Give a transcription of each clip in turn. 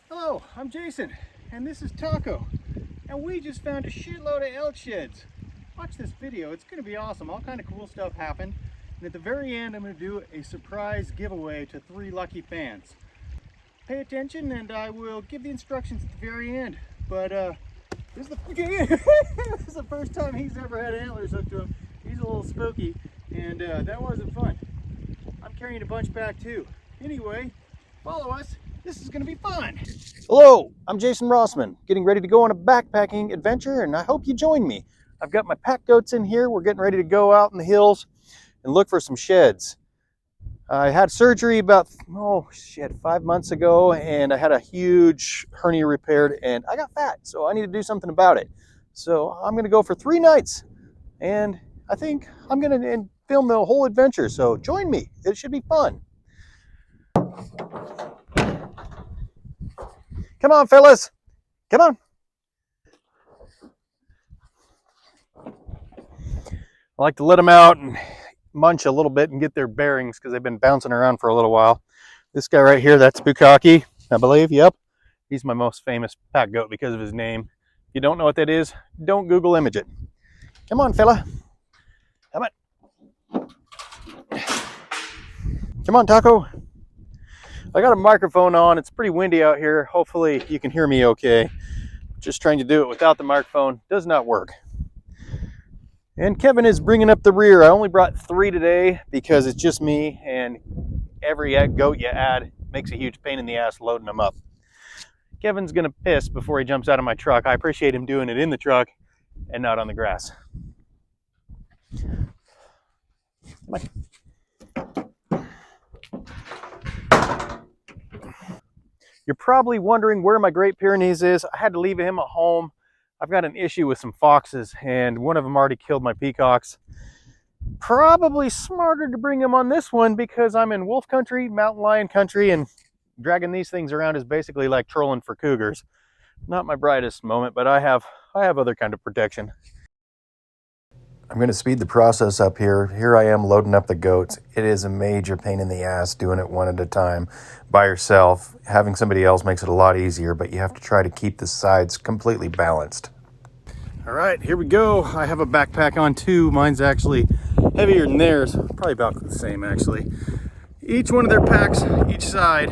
Hello, I'm Jason, and this is Taco, and we just found a shitload of elk sheds. Watch this video, it's going to be awesome. All kind of cool stuff happened, and at the very end I'm going to do a surprise giveaway to 3 lucky fans. Pay attention and I will give the instructions at the very end, but this is this is the first time he's ever had antlers hooked to him. He's a little spooky, and that wasn't fun. I'm carrying a bunch back too. Anyway, follow us. This is going to be fun. Hello, I'm Jason Rossman, getting ready to go on a backpacking adventure, and I hope you join me. I've got my pack goats in here. We're getting ready to go out in the hills and look for some sheds. I had surgery about, 5 months ago, and I had a huge hernia repaired, and I got fat, so I need to do something about it. So I'm going to go for 3 nights, and I think I'm going to film the whole adventure, so join me. It should be fun. Come on, fellas. Come on. I like to let them out and munch a little bit and get their bearings because they've been bouncing around for a little while. This guy right here, that's Bukkake, I believe. Yep. He's my most famous pack goat because of his name. If you don't know what that is, don't Google image it. Come on, fella. Come on. Come on, Taco. I got a microphone on. It's pretty windy out here. Hopefully you can hear me okay. Just trying to do it without the microphone does not work. And Kevin is bringing up the rear. I only brought 3 today because it's just me, and every goat you add makes a huge pain in the ass loading them up. Kevin's gonna piss before he jumps out of my truck. I appreciate him doing it in the truck and not on the grass. Come on. You're probably wondering where my Great Pyrenees is. I had to leave him at home. I've got an issue with some foxes, and one of them already killed my peacocks. Probably smarter to bring him on this one because I'm in wolf country, mountain lion country, and dragging these things around is basically like trolling for cougars. Not my brightest moment, but I have other kind of protection. I'm going to speed the process up here. Here I am loading up the goats. It is a major pain in the ass doing it one at a time by yourself. Having somebody else makes it a lot easier, but you have to try to keep the sides completely balanced. All right, here we go. I have a backpack on too. Mine's actually heavier than theirs. Probably about the same actually. Each one of their packs, each side,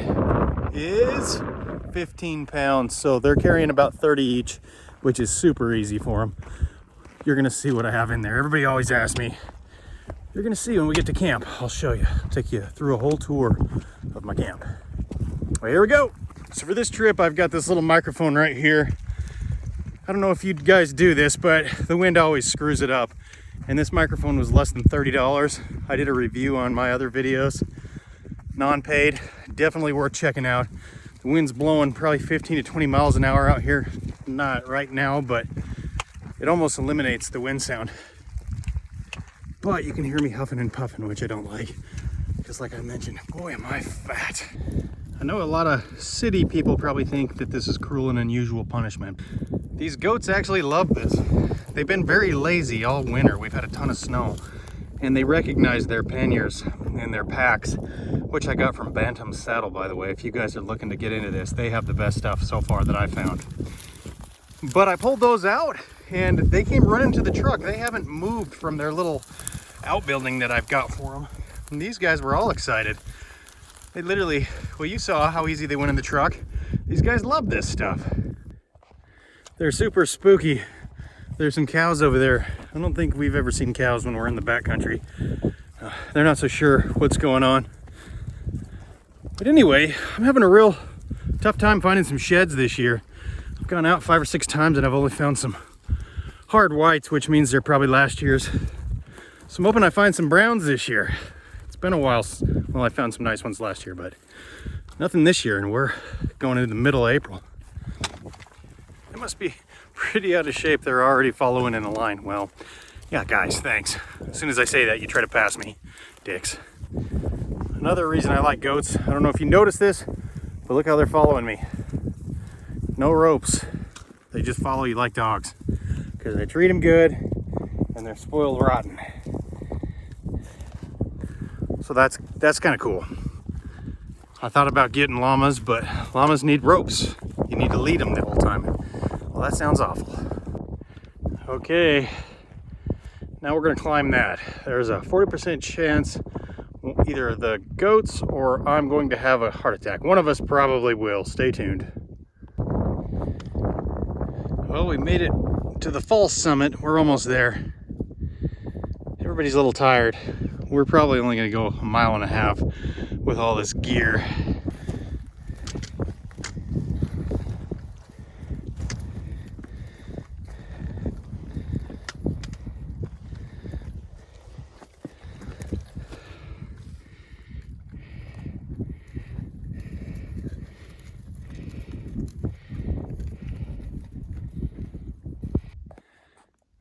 is 15 pounds. So they're carrying about 30 each, which is super easy for them. You're gonna see what I have in there. Everybody always asks me. You're gonna see when we get to camp. I'll show you. I'll take you through a whole tour of my camp. Well, here we go. So for this trip, I've got this little microphone right here. I don't know if you guys do this, but the wind always screws it up. And this microphone was less than $30. I did a review on my other videos. Non-paid, definitely worth checking out. The wind's blowing probably 15 to 20 miles an hour out here. Not right now, but it almost eliminates the wind sound. But you can hear me huffing and puffing, which I don't like. Because like I mentioned, boy, am I fat. I know a lot of city people probably think that this is cruel and unusual punishment. These goats actually love this. They've been very lazy all winter. We've had a ton of snow. And they recognize their panniers and their packs, which I got from Bantam's Saddle, by the way. If you guys are looking to get into this, they have the best stuff so far that I found. But I pulled those out, and they came running to the truck. They haven't moved from their little outbuilding that I've got for them. And these guys were all excited. They literally, well, you saw how easy they went in the truck. These guys love this stuff. They're super spooky. There's some cows over there. I don't think we've ever seen cows when we're in the backcountry. They're not so sure what's going on. But anyway, I'm having a real tough time finding some sheds this year. I've gone out 5 or 6 times and I've only found some hard whites, which means they're probably last year's. So I'm hoping I find some browns this year. It's been a while. Well, I found some nice ones last year, but nothing this year, and we're going into the middle of April. It must be pretty out of shape. They're already following in a line. Well, yeah, guys, thanks. As soon as I say that, you try to pass me, dicks. Another reason I like goats, I don't know if you noticed this, but look how they're following me. No ropes. They just follow you like dogs because I treat them good and they're spoiled rotten. So that's kind of cool. I thought about getting llamas, but llamas need ropes. You need to lead them the whole time. Well, that sounds awful. Okay, now we're gonna climb that. There's a 40% chance either the goats or I'm going to have a heart attack. One of us probably will. Stay tuned. Well, we made it to the false summit. We're almost there. Everybody's a little tired. We're probably only gonna go 1.5 miles with all this gear.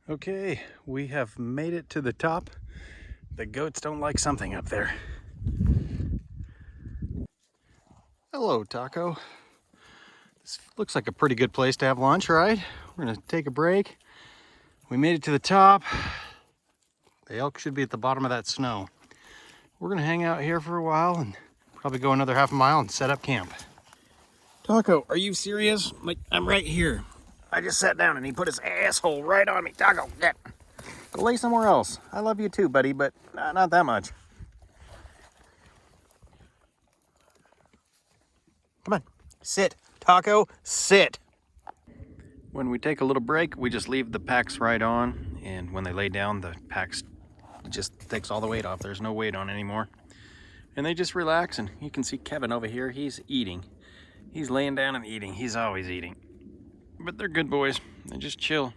Okay, we have made it to the top. The goats don't like something up there. Hello, Taco. This looks like a pretty good place to have lunch, right? We're gonna take a break. We made it to the top. The elk should be at the bottom of that snow. We're gonna hang out here for a while and probably go another 1/2 mile and set up camp. Taco, are you serious? Like, I'm right here. I just sat down and he put his asshole right on me. Taco, get. Go lay somewhere else. I love you too, buddy, but not that much. Come on, sit. Taco, sit. When we take a little break, we just leave the packs right on. And when they lay down, the packs just takes all the weight off. There's no weight on anymore. And they just relax, and you can see Kevin over here. He's eating. He's laying down and eating. He's always eating. But they're good boys. They just chill.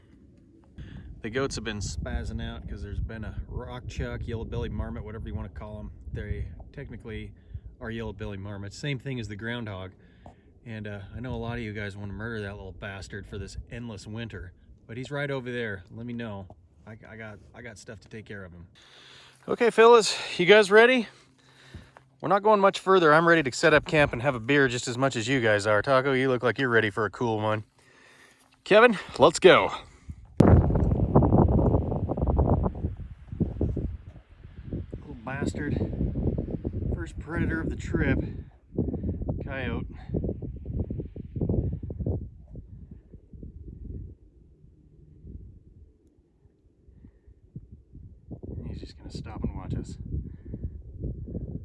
The goats have been spazzing out because there's been a rock chuck, yellow-bellied marmot, whatever you want to call them. They technically are yellow-bellied marmots. Same thing as the groundhog. And I know a lot of you guys want to murder that little bastard for this endless winter. But he's right over there. Let me know. I got stuff to take care of him. Okay, fellas, you guys ready? We're not going much further. I'm ready to set up camp and have a beer just as much as you guys are. Taco, you look like you're ready for a cool one. Kevin, let's go. Little bastard. First predator of the trip. Coyote. He's just gonna stop and watch us.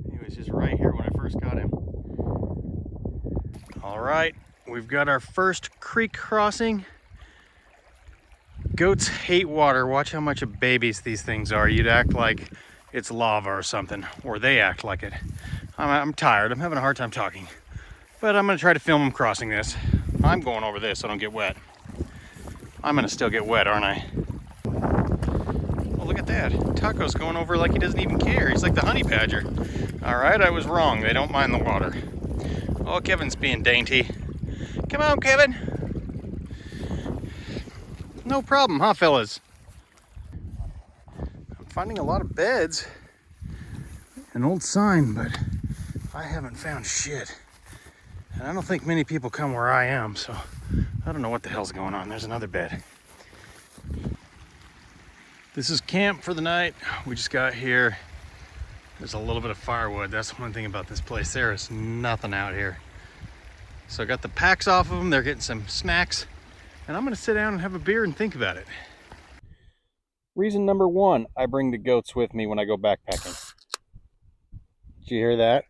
He was just right here when I first got him. All right, we've got our first creek crossing. Goats hate water. Watch how much of babies these things are. You'd act like it's lava or something, or they act like it. I'm tired. I'm having a hard time talking, but I'm gonna try to film them crossing this. I'm going over this so I don't get wet. I'm gonna still get wet, aren't I? Oh, look at that. Taco's going over like he doesn't even care. He's like the honey badger. All right, I was wrong. They don't mind the water. Oh, Kevin's being dainty. Come on, Kevin. No problem, huh, fellas? I'm finding a lot of beds. An old sign, but I haven't found shit. And I don't think many people come where I am, so I don't know what the hell's going on. There's another bed. This is camp for the night. We just got here. There's a little bit of firewood. That's one thing about this place. There is nothing out here. So I got the packs off of them. They're getting some snacks. And I'm gonna sit down and have a beer and think about it. Reason number one, I bring the goats with me when I go backpacking. Did you hear that?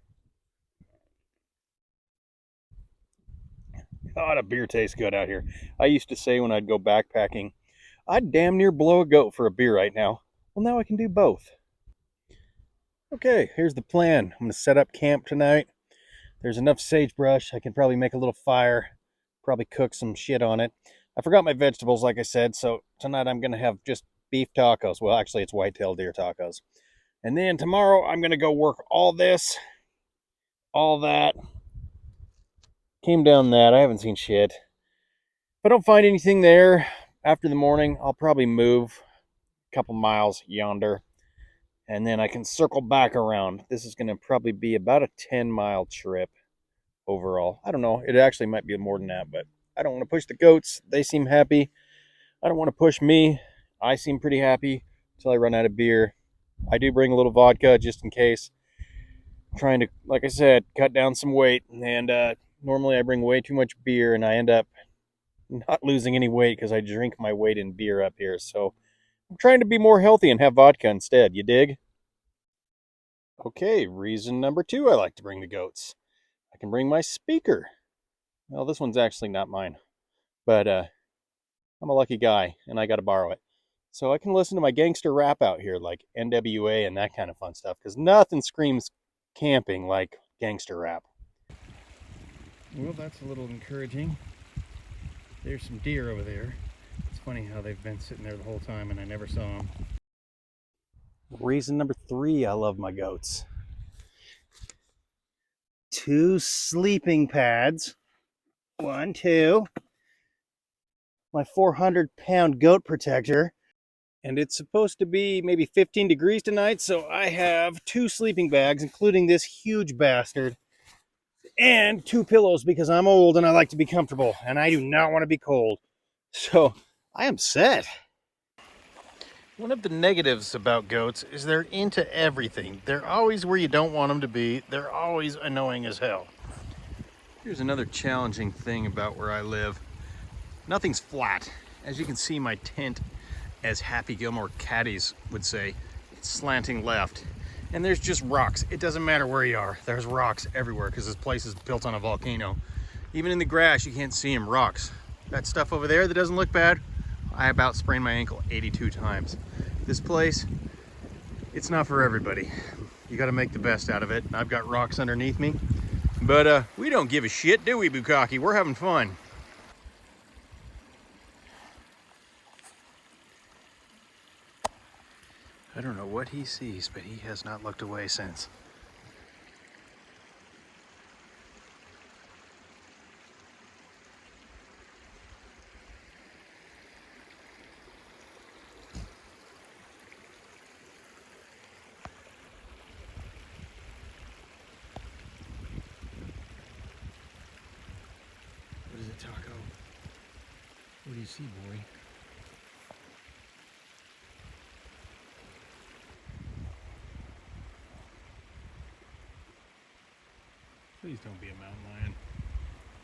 God, a beer tastes good out here. I used to say when I'd go backpacking, I'd damn near blow a goat for a beer right now. Well, now I can do both. Okay, here's the plan. I'm gonna set up camp tonight. There's enough sagebrush. I can probably make a little fire, probably cook some shit on it. I forgot my vegetables, like I said, so tonight I'm gonna have just beef tacos. Well, actually, it's white-tailed deer tacos. And then tomorrow I'm gonna go work all this, all that. Came down that. I haven't seen shit. If I don't find anything there after the morning, I'll probably move a couple miles yonder. And then I can circle back around. This is going to probably be about a 10-mile trip overall. I don't know. It actually might be more than that, but I don't want to push the goats. They seem happy. I don't want to push me. I seem pretty happy until I run out of beer. I do bring a little vodka just in case. trying to, like I said, cut down some weight. And normally I bring way too much beer and I end up not losing any weight because I drink my weight in beer up here. So I'm trying to be more healthy and have vodka instead. You dig? Okay, reason number 2 I like to bring the goats. I can bring my speaker. Well, this one's actually not mine, but I'm a lucky guy and I got to borrow it. So I can listen to my gangster rap out here, like NWA and that kind of fun stuff, because nothing screams camping like gangster rap. Well, that's a little encouraging. There's some deer over there. It's funny how they've been sitting there the whole time and I never saw them. Reason number 3 I love my goats. 2 sleeping pads. 1, 2. My 400-pound goat protector. And it's supposed to be maybe 15 degrees tonight, so I have 2 sleeping bags, including this huge bastard, and 2 pillows because I'm old and I like to be comfortable, and I do not want to be cold. So I am set. One of the negatives about goats is they're into everything. They're always where you don't want them to be. They're always annoying as hell. Here's another challenging thing about where I live. Nothing's flat. As you can see, my tent, as Happy Gilmore caddies would say, it's slanting left. And there's just rocks. It doesn't matter where you are. There's rocks everywhere because this place is built on a volcano. Even in the grass, you can't see them, rocks. That stuff over there that doesn't look bad, I about sprained my ankle 82 times. This place, it's not for everybody. You gotta make the best out of it. I've got rocks underneath me. But we don't give a shit, do we, Bukkake? We're having fun. I don't know what he sees, but he has not looked away since. What is it, Taco? What do you see, boy? Please don't be a mountain lion.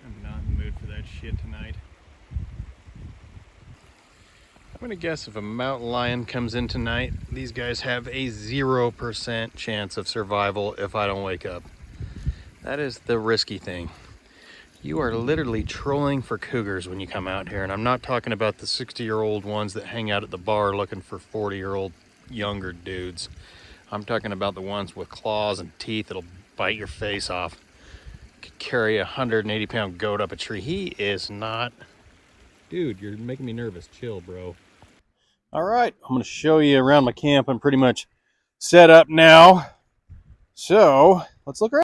I'm not in the mood for that shit tonight. I'm gonna guess if a mountain lion comes in tonight, these guys have a 0% chance of survival if I don't wake up. That is the risky thing. You are literally trolling for cougars when you come out here, and I'm not talking about the 60-year-old ones that hang out at the bar looking for 40-year-old younger dudes. I'm talking about the ones with claws and teeth that'll bite your face off. Could carry a 180-pound goat up a tree. He is not... Dude, you're making me nervous. Chill, bro. All right, I'm going to show you around my camp. I'm pretty much set up now. So, let's look around.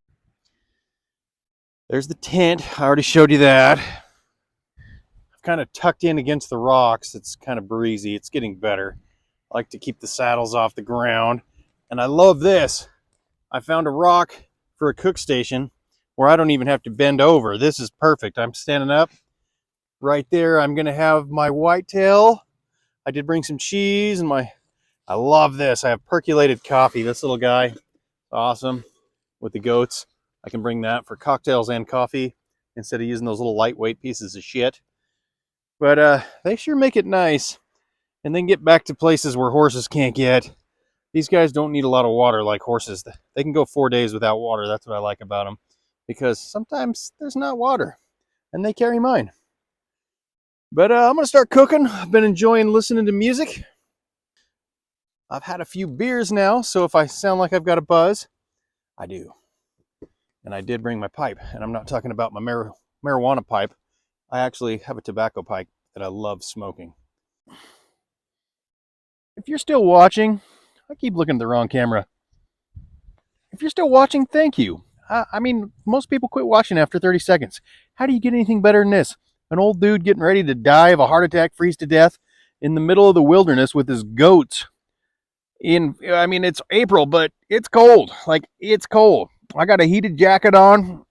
There's the tent. I already showed you that. I've kind of tucked in against the rocks. It's kind of breezy. It's getting better. I like to keep the saddles off the ground. And I love this. I found a rock for a cook station where I don't even have to bend over. This is perfect. I'm standing up. Right there, I'm going to have my whitetail. I did bring some cheese and I love this. I have percolated coffee. This little guy, awesome, with the goats. I can bring that for cocktails and coffee instead of using those little lightweight pieces of shit. But they sure make it nice. And then get back to places where horses can't get. These guys don't need a lot of water like horses. They can go 4 days without water. That's what I like about them. Because sometimes there's not water. And they carry mine. But I'm going to start cooking. I've been enjoying listening to music. I've had a few beers now, so if I sound like I've got a buzz, I do. And I did bring my pipe, and I'm not talking about my marijuana pipe. I actually have a tobacco pipe that I love smoking. If you're still watching, I keep looking at the wrong camera. If you're still watching, thank you. I mean, most people quit watching after 30 seconds. How do you get anything better than this? An old dude getting ready to die of a heart attack, freeze to death in the middle of the wilderness with his goats. I mean, it's April, but it's cold. Like, it's cold. I got a heated jacket on,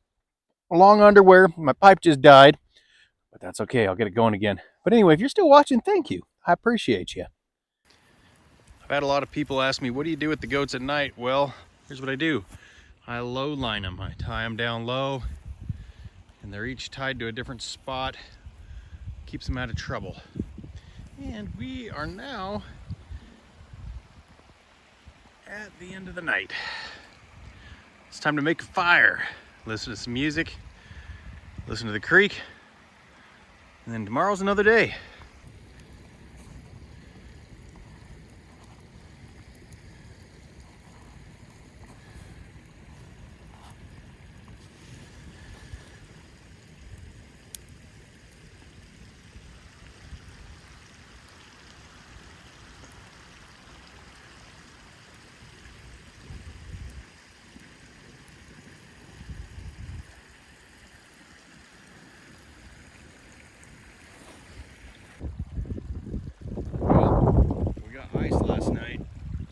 long underwear. My pipe just died, but that's okay. I'll get it going again. But anyway, if you're still watching, thank you. I appreciate you. I've had a lot of people ask me, what do you do with the goats at night? Well, here's what I do. I low line them. I tie them down low, and they're each tied to a different spot. Keeps them out of trouble. And we are now at the end of the night. It's time to make a fire, listen to some music, listen to the creek, and then tomorrow's another day.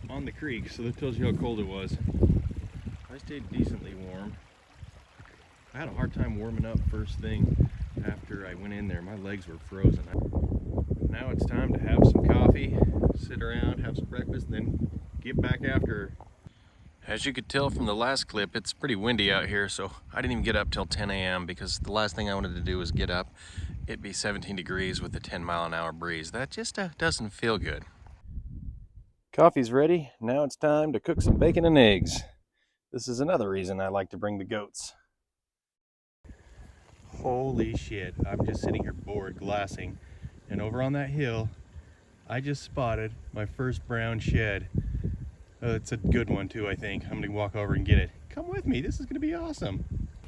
On the creek, so that tells you how cold it was. I stayed decently warm. I had a hard time warming up first thing after I went in there. My legs were frozen. Now it's time to have some coffee, sit around, have some breakfast, and then get back after her. As you could tell from the last clip, it's pretty windy out here, so I didn't even get up till 10 a.m. because the last thing I wanted to do was get up. It'd be 17 degrees with a 10-mile-an-hour breeze. That just doesn't feel good. Coffee's ready. Now it's time to cook some bacon and eggs. This is another reason I like to bring the goats. Holy shit, I'm just sitting here bored glassing, and over on that hill I just spotted my first brown shed. It's a good one too, I think. I'm gonna walk over and get it. Come with me, this is gonna be awesome.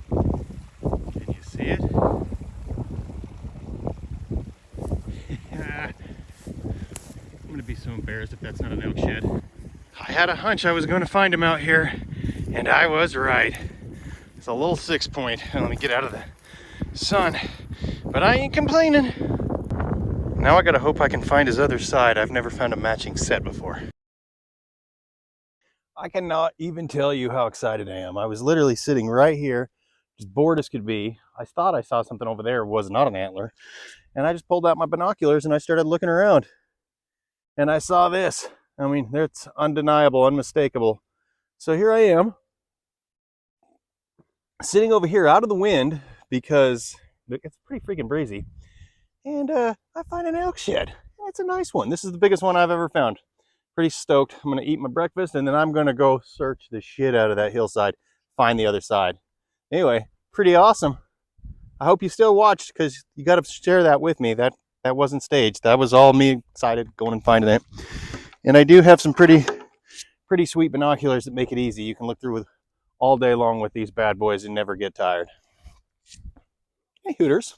Can you see it? I'm gonna be so embarrassed if that's not an elk shed. I had a hunch I was going to find him out here, and I was right. It's a little 6-point. Let me get out of the sun, but I ain't complaining. Now I gotta hope I can find his other side. I've never found a matching set before. I cannot even tell you how excited I am. I was literally sitting right here, as bored as could be. I thought I saw something over there. It was not an antler. And I just pulled out my binoculars and I started looking around. And I saw this. I mean, it's undeniable, unmistakable. So here I am, sitting over here out of the wind because it's pretty freaking breezy. And I find an elk shed. It's a nice one. This is the biggest one I've ever found. Pretty stoked. I'm gonna eat my breakfast and then I'm gonna go search the shit out of that hillside, find the other side. Anyway, pretty awesome. I hope you still watched because you got to share that with me. That wasn't staged. That was all me excited going and finding it. And I do have some pretty sweet binoculars that make it easy. You can look through with all day long with these bad boys and never get tired. Hey, Hooters.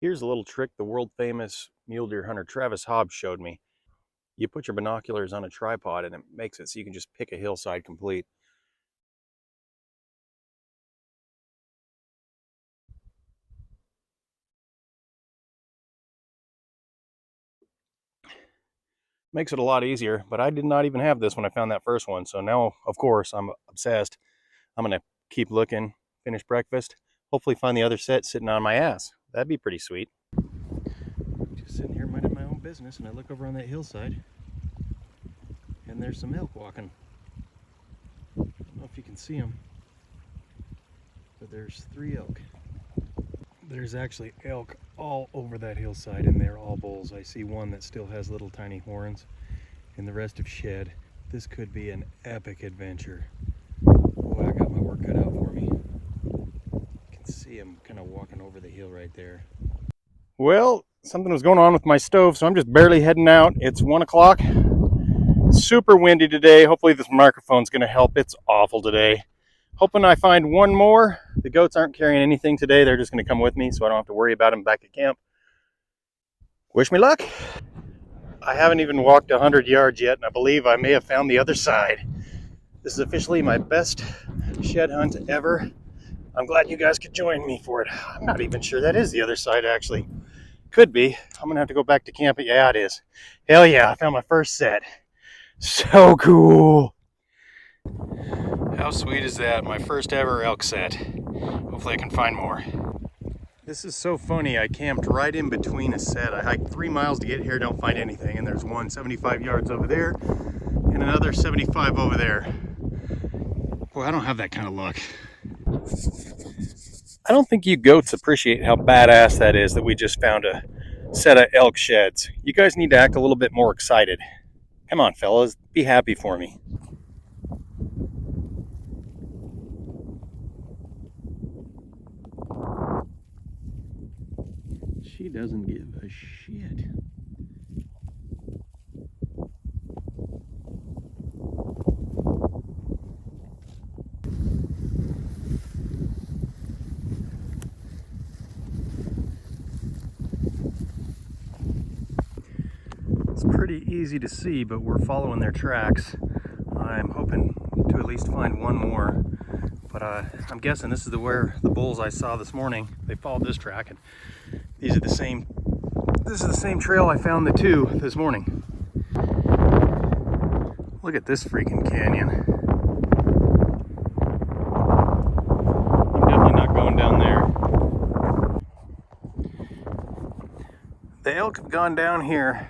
Here's a little trick the world famous mule deer hunter Travis Hobbs showed me. You put your binoculars on a tripod and it makes it so you can just pick a hillside complete. Makes it a lot easier, but I did not even have this when I found that first one. So now, of course, I'm obsessed. I'm gonna keep looking, finish breakfast, hopefully find the other set sitting on my ass. That'd be pretty sweet. Just sitting here minding my own business, and I look over on that hillside, and there's some elk walking. I don't know if you can see them, but there's 3 elk. There's actually elk all over that hillside, and they're all bulls. I see one that still has little tiny horns, and the rest have shed. This could be an epic adventure. Boy, I got my work cut out for me. You can see him kind of walking over the hill right there. Well, something was going on with my stove, so I'm just barely heading out. It's 1 o'clock. Super windy today. Hopefully this microphone's going to help. It's awful today. Hoping I find one more. The goats aren't carrying anything today. They're just going to come with me, so I don't have to worry about them back at camp. Wish me luck. I haven't even walked 100 yards yet, and I believe I may have found the other side. This is officially my best shed hunt ever. I'm glad you guys could join me for it. I'm not even sure that is the other side, actually. Could be. I'm going to have to go back to camp, but yeah, it is. Hell yeah, I found my first set. So cool. How sweet is that? My first ever elk set. Hopefully I can find more. This is so funny. I camped right in between a set. I hiked 3 miles to get here, don't find anything. And there's one 75 yards over there and another 75 over there. Boy, I don't have that kind of luck. I don't think you goats appreciate how badass that is that we just found a set of elk sheds. You guys need to act a little bit more excited. Come on, fellas, be happy for me. She doesn't give a shit. It's pretty easy to see, but we're following their tracks. I'm hoping to at least find one more, but I'm guessing this is where the bulls I saw this morning, they followed this track, and this is the same trail I found the two this morning. Look at this freaking canyon. I'm definitely not going down there. The elk have gone down here,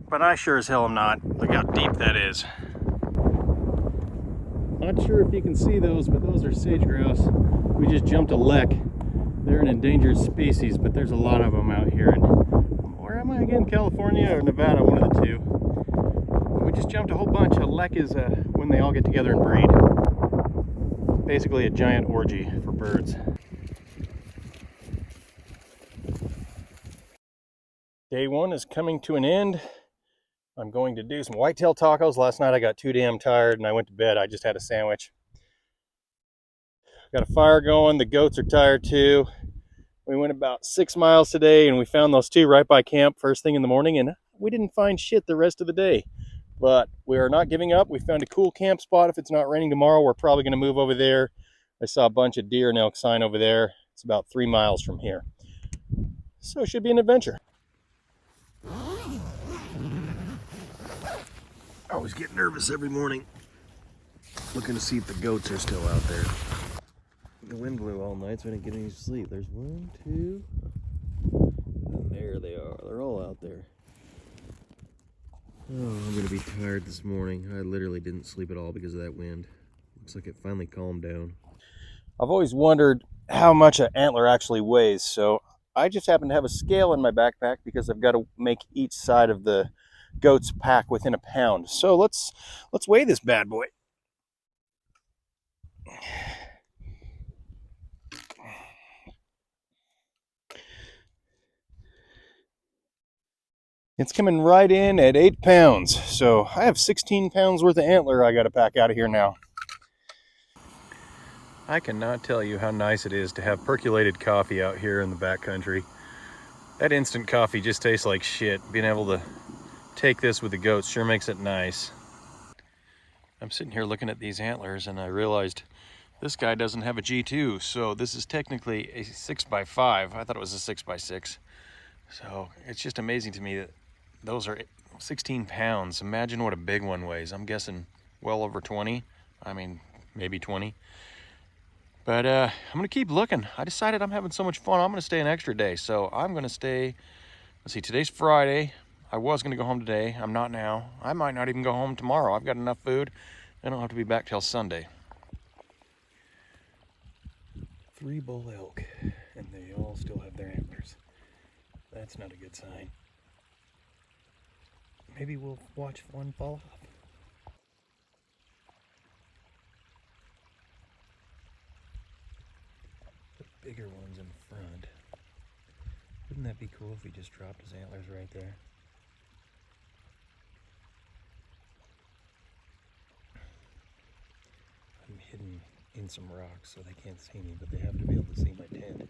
but I sure as hell am not. Look how deep that is. Not sure if you can see those, but those are sage grouse. We just jumped a lek. They're an endangered species, but there's a lot of them out here. And where am I again? California or Nevada, one of the two. We just jumped a whole bunch. A lek is when they all get together and breed. Basically a giant orgy for birds. Day one is coming to an end. I'm going to do some whitetail tacos. Last night I got too damn tired and I went to bed. I just had a sandwich. Got a fire going. The goats are tired too. We went about 6 miles today and we found those two right by camp first thing in the morning, and we didn't find shit the rest of the day. But we are not giving up. We found a cool camp spot. If it's not raining tomorrow, we're probably going to move over there. I saw a bunch of deer and elk sign over there. It's about 3 miles from here. So it should be an adventure. I always get nervous every morning looking to see if the goats are still out there. The wind blew all night, so I didn't get any sleep. There's one, two, and there they are. They're all out there. Oh, I'm gonna be tired this morning. I literally didn't sleep at all because of that wind. Looks like it finally calmed down. I've always wondered how much an antler actually weighs, so I just happen to have a scale in my backpack because I've got to make each side of the goat's pack within a pound. So let's weigh this bad boy. It's coming right in at 8 pounds. So I have 16 pounds worth of antler I got to pack out of here now. I cannot tell you how nice it is to have percolated coffee out here in the backcountry. That instant coffee just tastes like shit. Being able to take this with the goats sure makes it nice. I'm sitting here looking at these antlers and I realized this guy doesn't have a G2, so this is technically a 6x5. I thought it was a 6x6. So it's just amazing to me that those are 16 pounds. Imagine what a big one weighs. I'm guessing well over 20. I mean, maybe 20. But I'm gonna keep looking. I decided I'm having so much fun, I'm gonna stay an extra day. So I'm gonna stay, let's see, today's Friday. I was gonna go home today. I'm not now. I might not even go home tomorrow. I've got enough food. I don't have to be back till Sunday. 3 bull elk, and they all still have their antlers. That's not a good sign. Maybe we'll watch one fall off. The bigger one's in front. Wouldn't that be cool if he just dropped his antlers right there? I'm hidden in some rocks so they can't see me, but they have to be able to see my tent.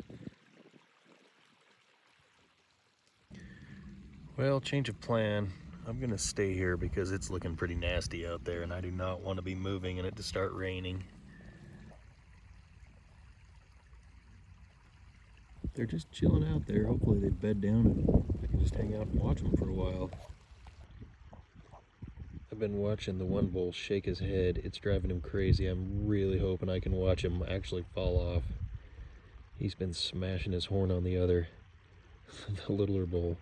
Well, change of plan. I'm gonna stay here because it's looking pretty nasty out there and I do not want to be moving and it to start raining. They're just chilling out there. Hopefully they bed down and I can just hang out and watch them for a while. I've been watching the one bull shake his head. It's driving him crazy. I'm really hoping I can watch him actually fall off. He's been smashing his horn on the other, the littler bull.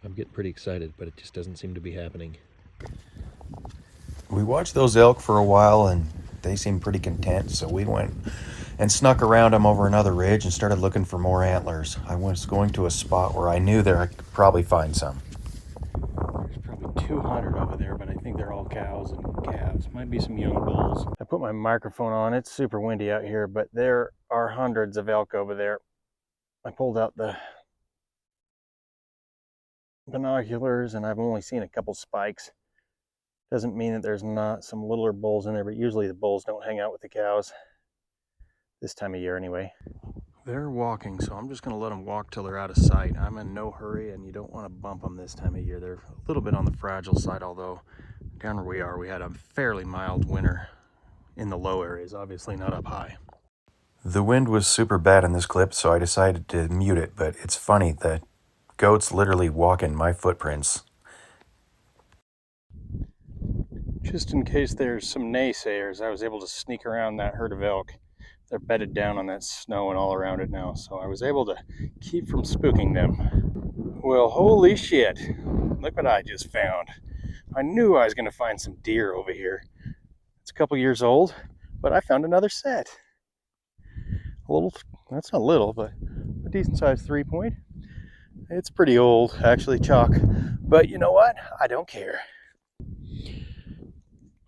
I'm getting pretty excited, but it just doesn't seem to be happening. We watched those elk for a while and they seemed pretty content, so we went and snuck around them over another ridge and started looking for more antlers. I was going to a spot where I knew there I could probably find some. There's probably 200 over there, but I think they're all cows and calves. Might be some young bulls. I put my microphone on. It's super windy out here, but there are hundreds of elk over there. I pulled out the binoculars and I've only seen a couple spikes. Doesn't mean that there's not some littler bulls in there, but usually the bulls don't hang out with the cows this time of year anyway. They're walking, so I'm just going to let them walk till they're out of sight. I'm in no hurry, and you don't want to bump them this time of year. They're a little bit on the fragile side, although down where we are, we had a fairly mild winter in the low areas, obviously not up high. The wind was super bad in this clip, so I decided to mute it, but it's funny, the goats literally walk in my footprints. Just in case there's some naysayers, I was able to sneak around that herd of elk. They're bedded down on that snow and all around it now, so I was able to keep from spooking them. Well, holy shit, look what I just found. I knew I was going to find some deer over here. It's a couple years old, but I found another set. A little, that's not little, but a decent sized 3-point. It's pretty old, actually, chalk. But you know what? I don't care.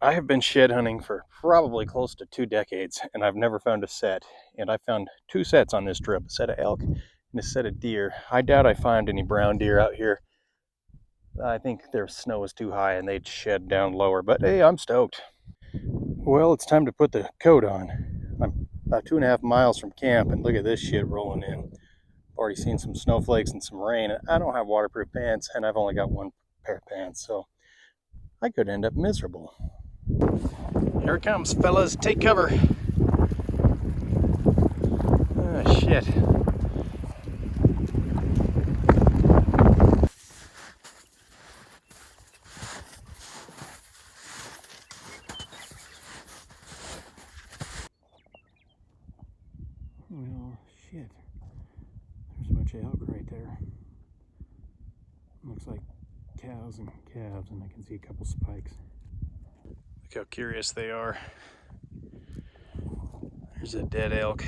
I have been shed hunting for probably close to 2 decades, and I've never found a set. And I found 2 sets on this trip, a set of elk and a set of deer. I doubt I find any brown deer out here. I think their snow is too high and they'd shed down lower, but hey, I'm stoked. Well, it's time to put the coat on. I'm about 2.5 miles from camp, and look at this shit rolling in. Already seen some snowflakes and some rain. I don't have waterproof pants, and I've only got 1 pair of pants, so I could end up miserable. Here it comes, fellas. Take cover. Oh, shit. Well, shit. There's a bunch of elk right there. Looks like cows and calves, and I can see a couple spikes. Look how curious they are. There's a dead elk.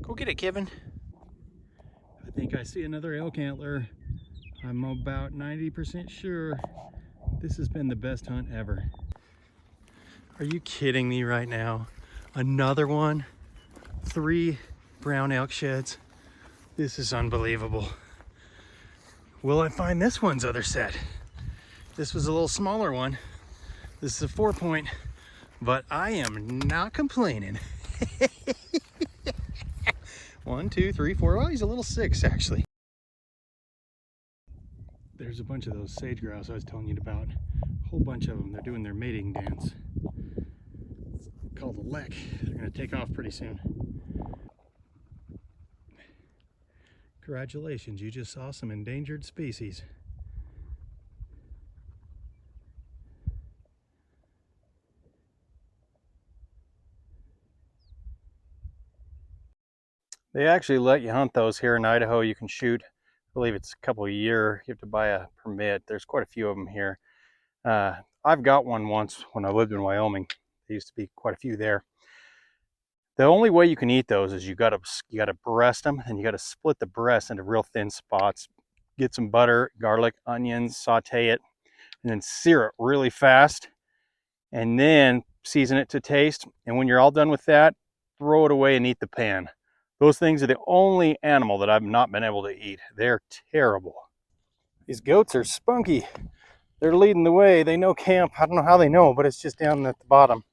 Go get it, Kevin. I think I see another elk antler. I'm about 90% sure this has been the best hunt ever. Are you kidding me right now? Another one? 3 brown elk sheds. This is unbelievable. Will I find this one's other set? This was a little smaller one. This is a 4-point, but I am not complaining. 1, 2, 3, 4. Well, he's a little 6 actually. There's a bunch of those sage grouse I was telling you about. A whole bunch of them. They're doing their mating dance. It's called a lek. They're going to take off pretty soon. Congratulations, you just saw some endangered species. They actually let you hunt those here in Idaho. You can shoot, I believe it's a couple a year. You have to buy a permit. There's quite a few of them here. I've got one once when I lived in Wyoming. There used to be quite a few there. The only way you can eat those is you gotta breast them, and you gotta split the breast into real thin spots. Get some butter, garlic, onions, saute it, and then sear it really fast, and then season it to taste. And when you're all done with that, throw it away and eat the pan. Those things are the only animal that I've not been able to eat. They're terrible. These goats are spunky. They're leading the way. They know camp. I don't know how they know, but it's just down at the bottom.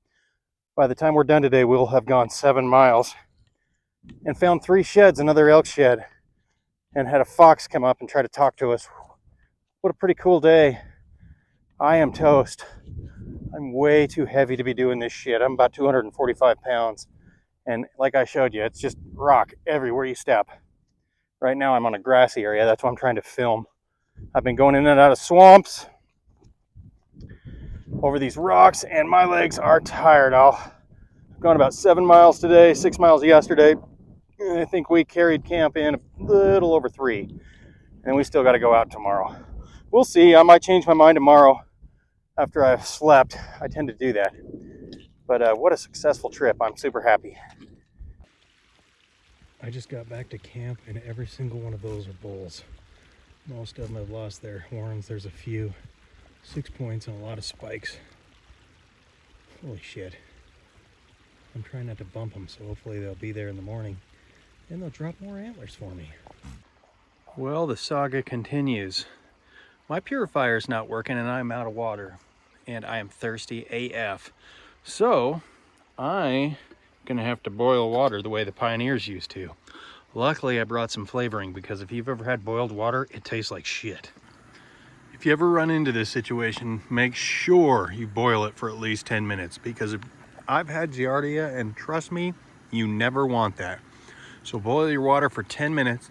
By the time we're done today, we'll have gone 7 miles and found 3 sheds, another elk shed, and had a fox come up and try to talk to us. What a pretty cool day. I am toast. I'm way too heavy to be doing this shit. I'm about 245 pounds. And like I showed you, it's just rock everywhere you step. Right now I'm on a grassy area. That's why I'm trying to film. I've been going in and out of swamps over these rocks, and my legs are tired. I've gone about 7 miles today, 6 miles yesterday. I think we carried camp in a little over 3. And we still got to go out tomorrow. We'll see. I might change my mind tomorrow. after I've slept. I tend to do that. But what a successful trip. I'm super happy. I just got back to camp and every single one of those are bulls. Most of them have lost their horns. There's a few 6 points and a lot of spikes. Holy shit. I'm trying not to bump them, so hopefully they'll be there in the morning and they'll drop more antlers for me. Well, the saga continues. My purifier's not working and I'm out of water and I am thirsty AF. So I'm gonna have to boil water the way the pioneers used to. Luckily, I brought some flavoring because if you've ever had boiled water, it tastes like shit. If you ever run into this situation, make sure you boil it for at least 10 minutes because I've had Giardia and trust me, you never want that. So boil your water for 10 minutes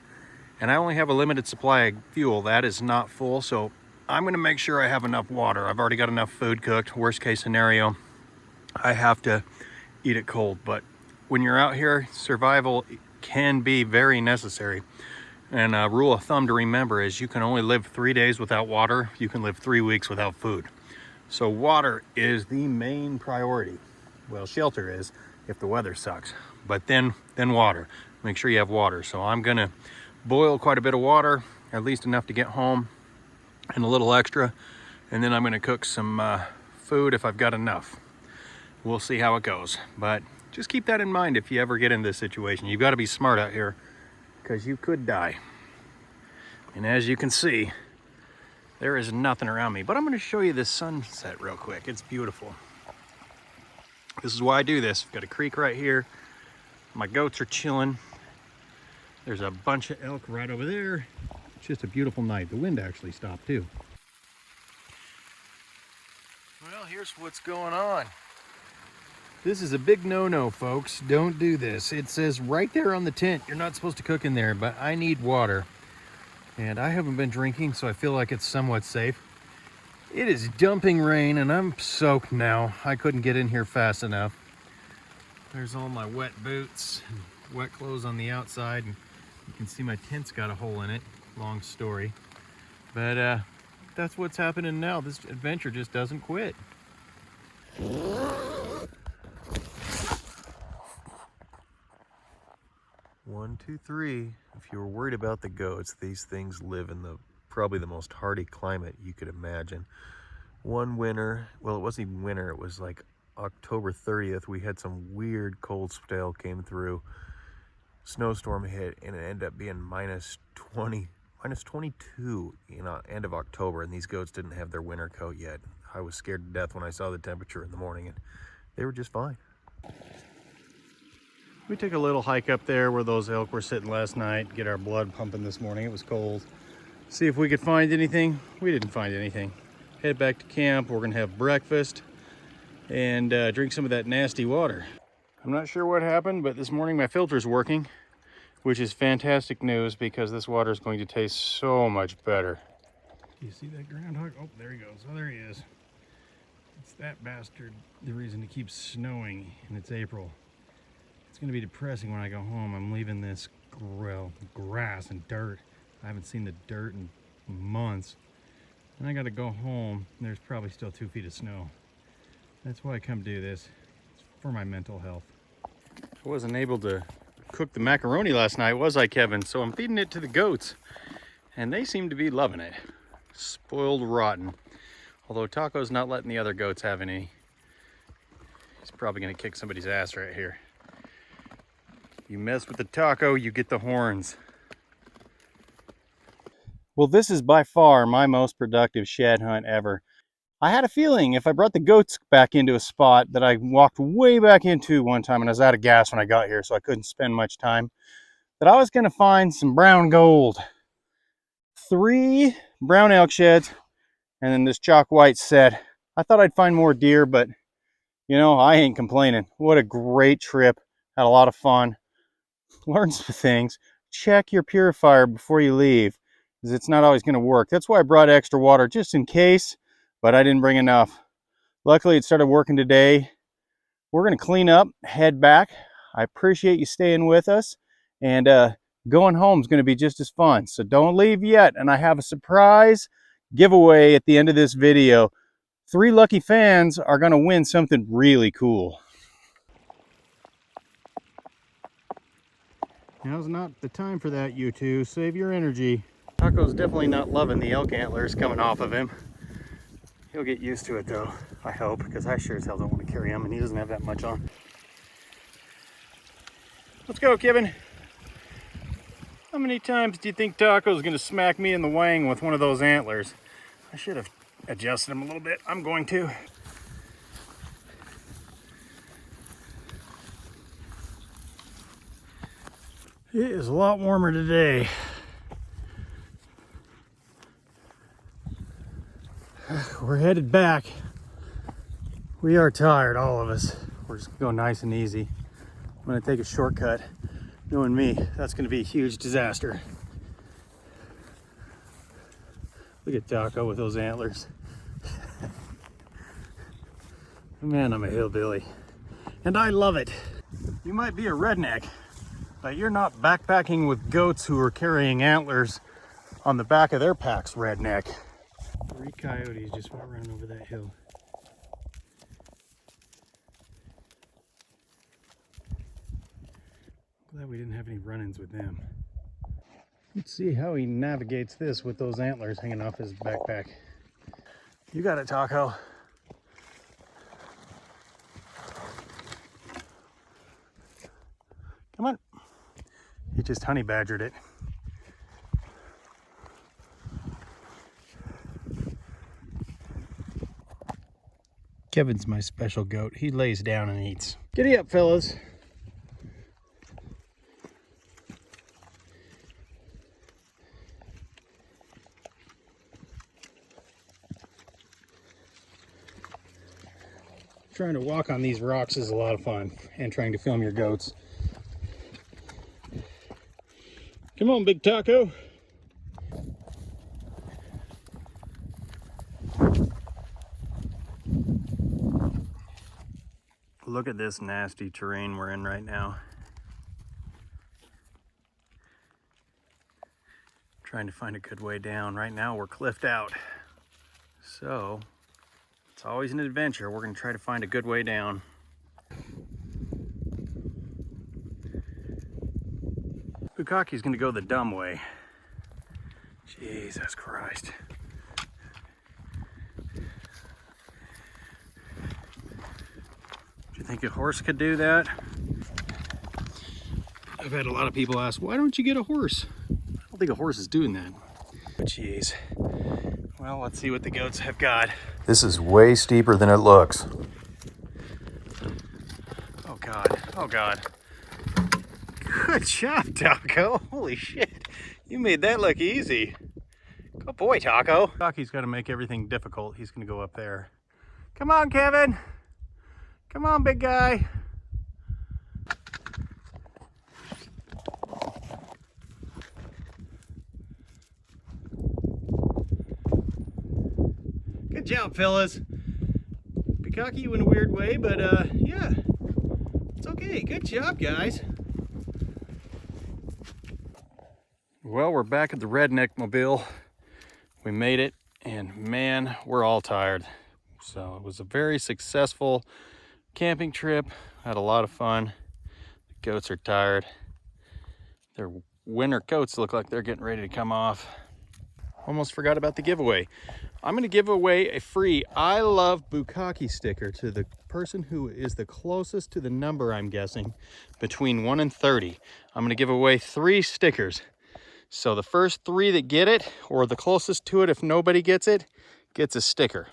and I only have a limited supply of fuel. That is not full, so I'm gonna make sure I have enough water. I've already got enough food cooked. Worst case scenario, I have to eat it cold. But when you're out here, survival can be very necessary. And a rule of thumb to remember is you can only live 3 days without water. You can live 3 weeks without food. So water is the main priority. Well, shelter is if the weather sucks, but then water. Make sure you have water. So I'm gonna boil quite a bit of water, at least enough to get home and a little extra. And then I'm gonna cook some food if I've got enough. We'll see how it goes. But just keep that in mind if you ever get in this situation. You've got to be smart out here because you could die. And as you can see, there is nothing around me. But I'm going to show you this sunset real quick. It's beautiful. This is why I do this. I've got a creek right here. My goats are chilling. There's a bunch of elk right over there. It's just a beautiful night. The wind actually stopped too. Well, here's what's going on. This is a big no-no, folks. Don't do this. It says right there on the tent, you're not supposed to cook in there, but I need water. And I haven't been drinking, so I feel like it's somewhat safe. It is dumping rain, and I'm soaked now. I couldn't get in here fast enough. There's all my wet boots and wet clothes on the outside. And you can see my tent's got a hole in it. Long story. But that's what's happening now. This adventure just doesn't quit. 1, 2, 3. If you were worried about the goats, these things live in probably the most hardy climate you could imagine. One winter, well, it wasn't even winter, it was like October 30th, we had some weird cold spell came through. Snowstorm hit and it ended up being minus 20, minus 22, end of October, and these goats didn't have their winter coat yet. I was scared to death when I saw the temperature in the morning, and they were just fine. We took a little hike up there where those elk were sitting last night, get our blood pumping this morning. It was cold. See if we could find anything. We didn't find anything. Head back to camp. We're gonna have breakfast and drink some of that nasty water. I'm not sure what happened, but this morning my filter's working, which is fantastic news because this water is going to taste so much better. Do you see that groundhog? Oh, there he goes. Oh, there he is. It's that bastard, the reason it keeps snowing, and it's April. It's going to be depressing when I go home. I'm leaving this grass and dirt. I haven't seen the dirt in months. And I got to go home. And there's probably still 2 feet of snow. That's why I come do this. It's for my mental health. I wasn't able to cook the macaroni last night, was I, Kevin? So I'm feeding it to the goats. And they seem to be loving it. Spoiled rotten. Although Taco's not letting the other goats have any. He's probably going to kick somebody's ass right here. You mess with the Taco, you get the horns. Well, this is by far my most productive shad hunt ever. I had a feeling if I brought the goats back into a spot that I walked way back into one time, and I was out of gas when I got here, so I couldn't spend much time, that I was going to find some brown gold. 3 brown elk sheds, and then this chalk white set. I thought I'd find more deer, but you know, I ain't complaining. What a great trip. Had a lot of fun. Learn some things. Check your purifier before you leave, because it's not always going to work. That's why I brought extra water just in case, but I didn't bring enough. Luckily, it started working today. We're going to clean up, head back. I appreciate you staying with us, and going home is going to be just as fun. So don't leave yet, and I have a surprise giveaway at the end of this video. 3 lucky fans are going to win something really cool. Now's not the time for that, you two. Save your energy. Taco's definitely not loving the elk antlers coming off of him. He'll get used to it though, I hope, because I sure as hell don't want to carry him, and he doesn't have that much on. Let's go, Kevin. How many times do you think Taco's gonna smack me in the wang with one of those antlers? I should have adjusted him a little bit. I'm going to. It is a lot warmer today. We're headed back. We are tired, all of us. We're just gonna go nice and easy. I'm gonna take a shortcut. Knowing me, that's gonna be a huge disaster. Look at Taco with those antlers. Man, I'm a hillbilly. And I love it. You might be a redneck, but you're not backpacking with goats who are carrying antlers on the back of their packs, redneck. 3 coyotes just went running over that hill. Glad we didn't have any run-ins with them. Let's see how he navigates this with those antlers hanging off his backpack. You got it, Taco. Come on. He just honey badgered it. Kevin's my special goat. He lays down and eats. Giddy up, fellas. Trying to walk on these rocks is a lot of fun, and trying to film your goats. Come on, big Taco. Look at this nasty terrain we're in right now. Trying to find a good way down. Right now we're cliffed out. So it's always an adventure. We're gonna try to find a good way down. Bukkake's gonna go the dumb way. Jesus Christ. Do you think a horse could do that? I've had a lot of people ask, why don't you get a horse? I don't think a horse is doing that. But jeez. Well, let's see what the goats have got. This is way steeper than it looks. Oh God, oh God. Good job, Taco. Holy shit. You made that look easy. Good boy, Taco. Taco's got to make everything difficult. He's going to go up there. Come on, Kevin. Come on, big guy. Good job, fellas. Bukkake you in a weird way, but yeah, it's okay. Good job, guys. Well, we're back at the Redneck Mobile. We made it, and man, we're all tired. So it was a very successful camping trip. Had a lot of fun. The goats are tired. Their winter coats look like they're getting ready to come off. Almost forgot about the giveaway. I'm gonna give away a free I Love Bukkake sticker to the person who is the closest to the number, I'm guessing, between 1 and 30. I'm gonna give away 3 stickers. So the first 3 that get it, or the closest to it if nobody gets it, gets a sticker.